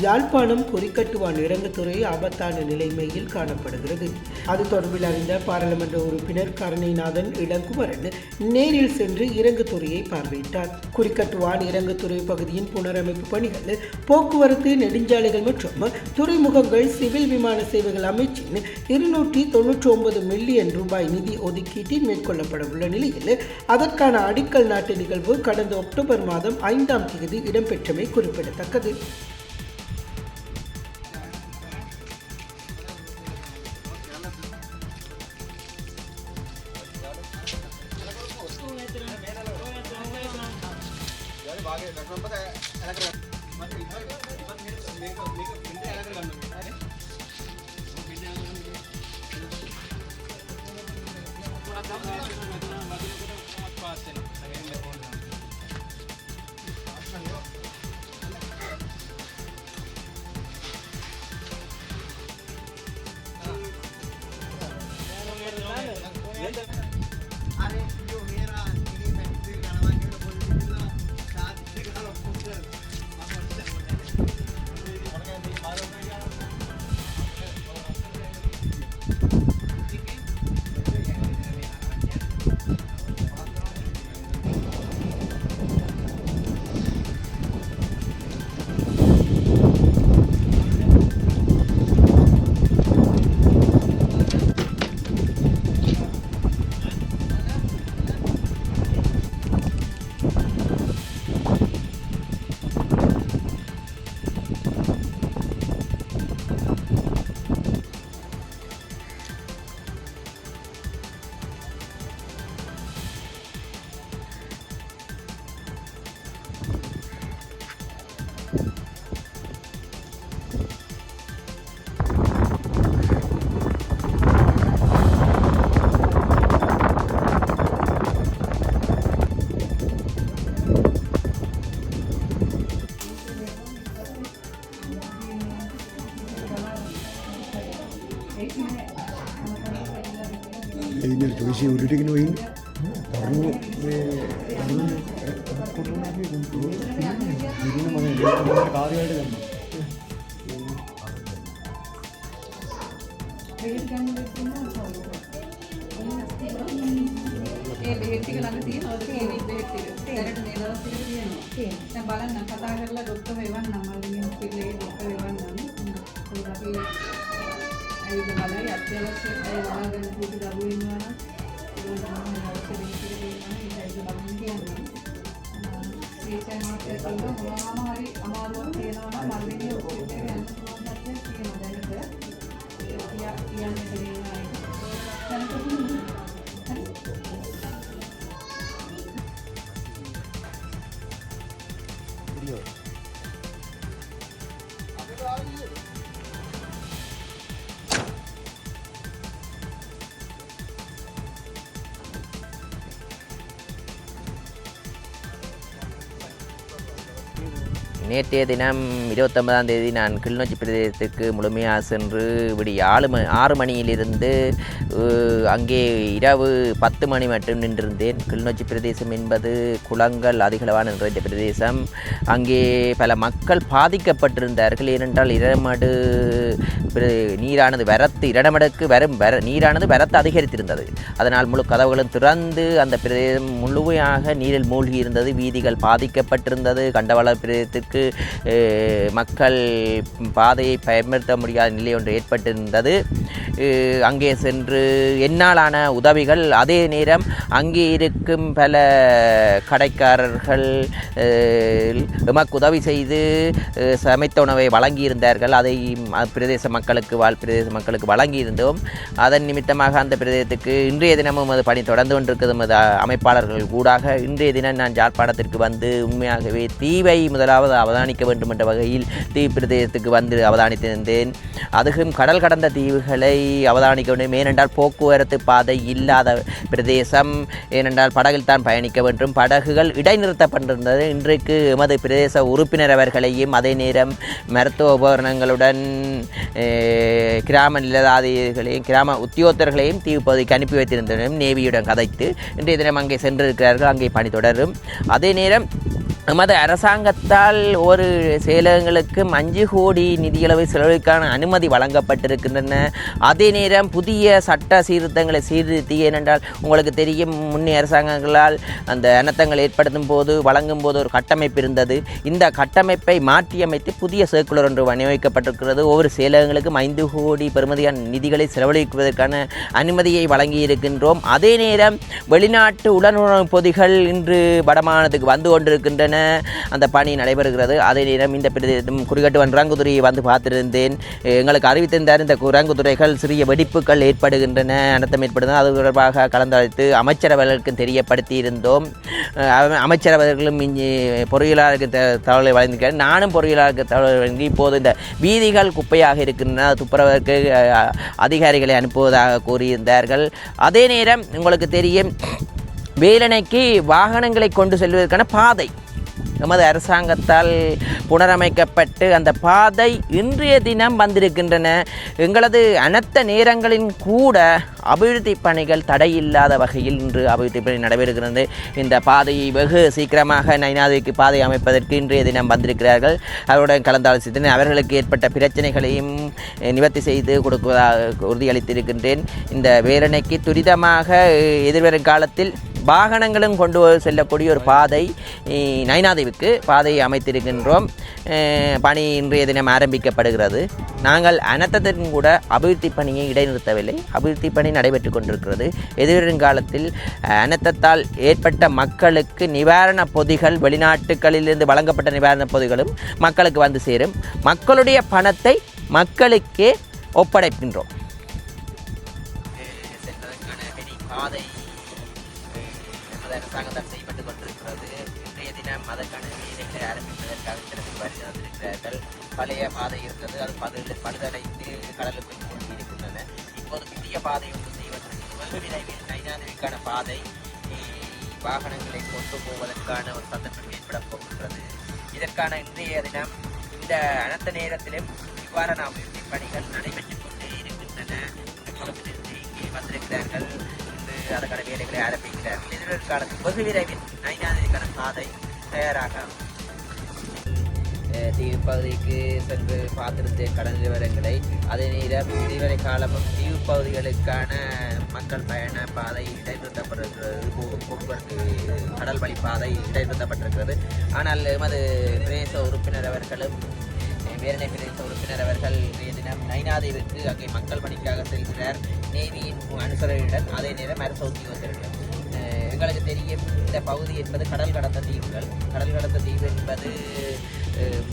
யாழ்ப்பாணம் குறிக்கட்டுவான் இறங்குத்துறை ஆபத்தான நிலைமையில் காணப்படுகிறது. அது தொடர்பில் அறிந்த பாராளுமன்ற உறுப்பினர் கருணைநாதன் இளங்குமரன் நேரில் சென்று இறங்குத்துறையை பார்வையிட்டார். குறிக்கட்டுவான் இறங்குத்துறை பகுதியின் புனரமைப்பு பணிகள், போக்குவரத்து, நெடுஞ்சாலைகள் மற்றும் துறைமுகங்கள் சிவில் விமான சேவைகள் அமைச்சின் 299 மில்லியன் ரூபாய் நிதி ஒதுக்கீட்டில் மேற்கொள்ளப்பட உள்ள நிலையில் அதற்கான அடிக்கல் நாட்டு நிகழ்வு கடந்த அக்டோபர் மாதம் 5ஆம் தேதி இடம்பெற்றமை குறிப்பிடத்தக்கது. Ini tulisnya udah digituin. Baru ini mana karya ada kan? நேற்றைய தினம் 29ஆம் தேதி நான் கிளிநொச்சி பிரதேசத்துக்கு முழுமையாக சென்று விடிய 6 மணியிலிருந்து அங்கே இரவு 10 மணி மட்டும் நின்றிருந்தேன். கிளிநொச்சி பிரதேசம் என்பது குளங்கள் அதிகளவான நிறைந்த பிரதேசம். அங்கே பல மக்கள் பாதிக்கப்பட்டிருந்தார்கள். ஏனென்றால் இடமடு நீரானது இரடமடுக்கு நீரானது வரத்து அதிகரித்திருந்தது. அதனால் முழு கதவுகளும் திறந்து அந்த பிரதேசம் முழுமையாக நீரில் மூழ்கி இருந்தது. வீதிகள் பாதிக்கப்பட்டிருந்தது. கண்டவள பிரதேசத்திற்கு மக்கள் பாதையை பயன்படுத்த முடியாத நிலை ஒன்று ஏற்பட்டிருந்தது. அங்கே சென்று என்னாலான உதவிகள், அதே நேரம் அங்கே இருக்கும் பல கடைக்காரர்கள் எமக்கு உதவி செய்து சமைத்த உணவை வழங்கியிருந்தார்கள். அதை பிரதேச மக்களுக்கு வழங்கியிருந்தோம். அதன் நிமித்தமாக அந்த பிரதேசத்துக்கு இன்றைய தினமும் அது பணி தொடர்ந்து கொண்டிருக்கிறது. அமைப்பாளர்கள் கூடாக இன்றைய தினம் நான் யாழ்ப்பாணத்திற்கு வந்து உண்மையாகவே தீவை முதலாவது அவதானிக்க வேண்டும் என்ற வகையில் தீவு பிரதேசத்துக்கு வந்து அவதானித்திருந்தேன். அதுவும் கடல் கடந்த தீவுகளை அவதானிக்க வேண்டும். ஏனென்றால் போக்குவரத்து பாதை இல்லாத பிரதேசம். ஏனென்றால் படகில் தான் பயணிக்க வேண்டும். படகுகள் இடைநிறுத்தப்பட்டிருந்தது. இன்றைக்கு எமது பிரதேச உறுப்பினர் அவர்களையும் அதே நேரம் மருத்துவ உபகரணங்களுடன் கிராம நிலதாதிகளையும் கிராம உத்தியோகத்தர்களையும் தீவு பகுதிக்கு அனுப்பி வைத்திருந்தனர். நேவியுடன் கதைத்து இன்றைய தினம் அங்கே சென்றிருக்கிறார்கள். அங்கே பணி தொடரும். அதே நேரம் நமது அரசாங்கத்தால் ஒரு செயலகங்களுக்கு 5 கோடி நிதியளவு செலவுக்கான அனுமதி வழங்கப்பட்டிருக்கின்றன. அதே நேரம் புதிய சட்ட சீர்திருத்தங்களை சீர்திருத்தி, ஏனென்றால் உங்களுக்கு தெரியும் முன்னே அரசாங்கங்களால் அந்த அனர்த்தங்கள் ஏற்படுத்தும் போது வழங்கும் போது ஒரு கட்டமைப்பு இருந்தது. இந்த கட்டமைப்பை மாற்றியமைத்து புதிய சர்க்குலர் ஒன்று விநியோகிக்கப்பட்டிருக்கிறது. ஒவ்வொரு செயலகங்களுக்கும் 5 கோடி பெறுமதியான நிதிகளை செலவழிப்பதற்கான அனுமதியை வழங்கியிருக்கின்றோம். அதே நேரம் வெளிநாட்டு உடனுறவு பொதிகள் இன்று வடமாநிலத்துக்கு வந்து கொண்டிருக்கின்றன. அந்த பணி நடைபெறுகிறது. அதே நேரம் இந்த குறிகட்டுவன் குரங்குத்துறையை வந்து பார்த்திருந்தேன். எங்களுக்கு அறிவித்திருந்தார் இந்த குரங்குத்துறைகள் சிறிய வெடிப்புகள் ஏற்படுகின்றன, அனர்த்தம் ஏற்படுகின்றன. அது தொடர்பாக கலந்தழைத்து அமைச்சரவர்களுக்கும் தெரியப்படுத்தி இருந்தோம். அமைச்சரவர்களும் பொறியியலாளருக்கு தகவலை வழங்கியிருக்கிறார். நானும் பொறியியலாளருக்கு தகவல் வழங்கி இப்போது இந்த வீதிகள் குப்பையாக இருக்கின்றன, துப்புரவதற்கு அதிகாரிகளை அனுப்புவதாக கூறியிருந்தார்கள். அதே நேரம் உங்களுக்கு தெரியும் வேலணைக்கு வாகனங்களை கொண்டு செல்வதற்கான பாதை நமது அரசாங்கத்தால் புனரமைக்கப்பட்டு அந்த பாதை இன்றைய தினம் வந்திருக்கின்றன. எங்களது அனைத்து நேரங்களின் கூட அபிவிருத்தி பணிகள் தடையில்லாத வகையில் இன்று அபிவிருத்தி பணி நடைபெறுகிறது. இந்த பாதையை வெகு சீக்கிரமாக நைனாதிக்கு பாதை அமைப்பதற்கு இன்றைய தினம் வந்திருக்கிறார்கள். அவருடன் கலந்தாலோசித்து அவர்களுக்கு ஏற்பட்ட பிரச்சனைகளையும் நிவர்த்தி செய்து கொடுப்பதாக உறுதியளித்திருக்கின்றேன். இந்த வேலணைக்கு துரிதமாக எதிர்வரும் காலத்தில் வாகனங்களும் கொண்டு செல்லக்கூடிய ஒரு பாதை நைனாதீவுக்கு பாதையை அமைத்திருக்கின்றோம். பணி இன்றைய தினம் ஆரம்பிக்கப்படுகிறது. நாங்கள் அனர்த்தத்திற்கும் கூட அபிவிருத்தி பணியை இடைநிறுத்தவில்லை. அபிவிருத்தி பணி நடைபெற்று கொண்டிருக்கிறது. எதிர்காலத்தில் அனர்த்தத்தால் ஏற்பட்ட மக்களுக்கு நிவாரண பொதிகள் வெளிநாட்டுகளிலிருந்து வழங்கப்பட்ட நிவாரண பொதிகளும் மக்களுக்கு வந்து சேரும். மக்களுடைய பணத்தை மக்களுக்கே ஒப்படைக்கின்றோம். அரசாங்கத்தால் செய்யப்பட்டு கொண்டிருக்கிறது. இன்றைய தினம் அதற்கான வேலைகளை ஆரம்பிப்பதற்காக வந்திருக்கிறார்கள். பழைய பாதை இருந்தது, அது பழுதடைந்து கடலுக்கு மூழ்கி இருக்கின்றன. இப்போது புதிய பாதை ஒன்று செய்வதற்கு வெகு விரைவில் நைனாதீவுக்கான பாதை வாகனங்களை கொண்டு போவதற்கான ஒரு சந்தர்ப்பம் ஏற்பட போகின்றது. இதற்கான இன்றைய தினம் இந்த அனைத்து நேரத்திலும் இவ்வாறான அபிவிருத்தி பணிகள் நடைபெற்றுக் கொண்டே இருக்கின்றன. இங்கே வந்திருக்கிறார்கள், அதற்கான வேலைகளை ஆரம்பிக்கிறார்கள். எதிர்காலத்தில் வெகு விரைவில் நைனாதீவுக்கான பாதை தயாராக தீவு பகுதிக்கு சென்று பார்த்திருந்த கடல் நிலவரங்களை, அதே நேரம் இதுவரை காலமும் தீவு பகுதிகளுக்கான மக்கள் பயண பாதை இடைநிறுத்தப்பட்டிருக்கிறது. போக்குவரத்து கடல் வழி பாதை இடைநிறுத்தப்பட்டிருக்கிறது. ஆனால் எமது பிரதேச உறுப்பினர் அவர்களும் வேரணை பிரதேச உறுப்பினர் அவர்கள் இன்றைய தினம் நைனாதீவுக்கு அங்கே மக்கள் பணிக்காக செல்கிறார், நேவியின் அனுசரணையுடன். அதே நேரம் அரசு உத்தியோகத்தர்கள். எங்களுக்கு தெரியும் இந்த பகுதி என்பது கடல் கடந்த தீவுகள். கடல் கடந்த தீவு என்பது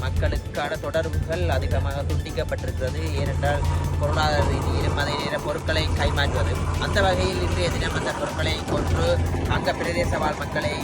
மக்களுக்கான தொடர்புகள் அதிகமாக துண்டிக்கப்பட்டிருக்கிறது. ஏனென்றால் பொருளாதார ரீதியிலும் அதே நேரம் பொருட்களை கைமாற்றுவது. அந்த வகையில் இன்றைய தினம் அந்த பொருட்களை கொன்று அங்க பிரதேச வாழ் மக்களை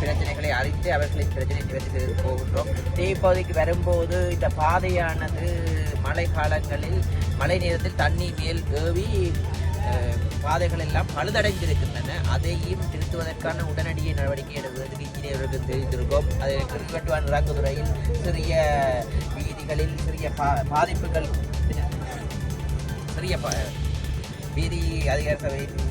பிரச்சனைகளை அறிந்து அவர்களின் பிரச்சனை நிவர்த்தி செய்து போகின்றோம். தீப்பகுதிக்கு வரும்போது இந்த பாதையானது மழை காலங்களில் மழை நேரத்தில் தண்ணீர் மேல் ஏவி பாதைகள் எல்லாம் பழுதடைந்திருக்கின்றன. அதையும் திருத்துவதற்கான உடனடிய நடவடிக்கை எடுப்பதற்கு இன்ஜினியர்களுக்கு தெரிவித்திருக்கோம். அதை குறிப்பிட்டுவான் ரங்குதுறையில் சிறிய வீதிகளில் சிறிய பாதிப்புகள், சிறிய வீதி அதிகார சபையின்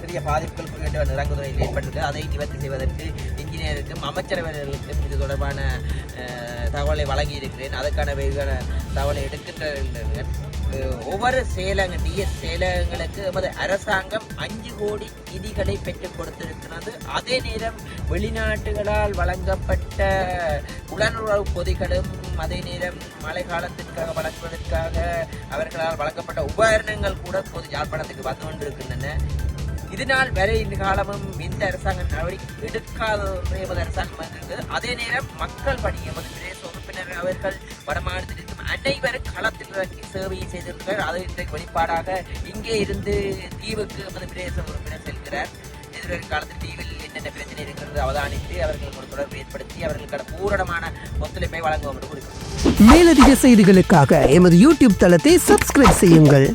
சிறிய பாதிப்புகள் குறிப்பிட்ட இறங்குதுறையில் ஏற்பட்டிருக்கு. அதை நிவர்த்தி செய்வதற்கு இன்ஜினியருக்கும் அமைச்சரவர்களுக்கும் இது தொடர்பான தகவலை வழங்கியிருக்கிறேன். அதற்கான தகவலை எடுக்கின்றனர். ஒவ்வொரு டிஎஸ் செயலகங்களுக்கு நமது அரசாங்கம் 5 கோடி நிதிகளை பெற்றுக் கொடுத்திருக்கிறது. அதே நேரம் வெளிநாட்டுகளால் வழங்கப்பட்ட உடனுறவு பொதிகளும் அதே நேரம் மழை காலத்திற்காக வழங்குவதற்காக அவர்களால் வழங்கப்பட்ட உபகரணங்கள் கூட பொது யாழ்ப்பாணத்துக்கு வந்து கொண்டிருக்கின்றன. இதனால் வரை இந்த காலமும் இந்த அரசாங்கம் நடவடிக்கை எடுக்காத எமது அரசாங்கம் இருக்கிறது. அதே நேரம் மக்கள் பணி எமது பிரதேச உறுப்பினர் அவர்கள் வடமாநிலத்தில் இருக்கும் அனைவரும் களத்தில் இறங்கி சேவையை செய்திருக்கிறார். அது இன்றைக்கு வெளிப்பாடாக இங்கே இருந்து தீவுக்கு எமது பிரதேச உறுப்பினர் செல்கிறார். எதிர்வரும் காலத்தில் தீவில் என்னென்ன பிரச்சனை இருக்கிறது அவதானித்து அவர்களுக்கு ஒரு தொடர்பு ஏற்படுத்தி அவர்களுக்கான பூரணமான ஒத்துழைப்பை வழங்குவோம் என்று கூறுகிறோம். மேலதிக செய்திகளுக்காக எமது யூடியூப் தளத்தை சப்ஸ்கிரைப் செய்யுங்கள்.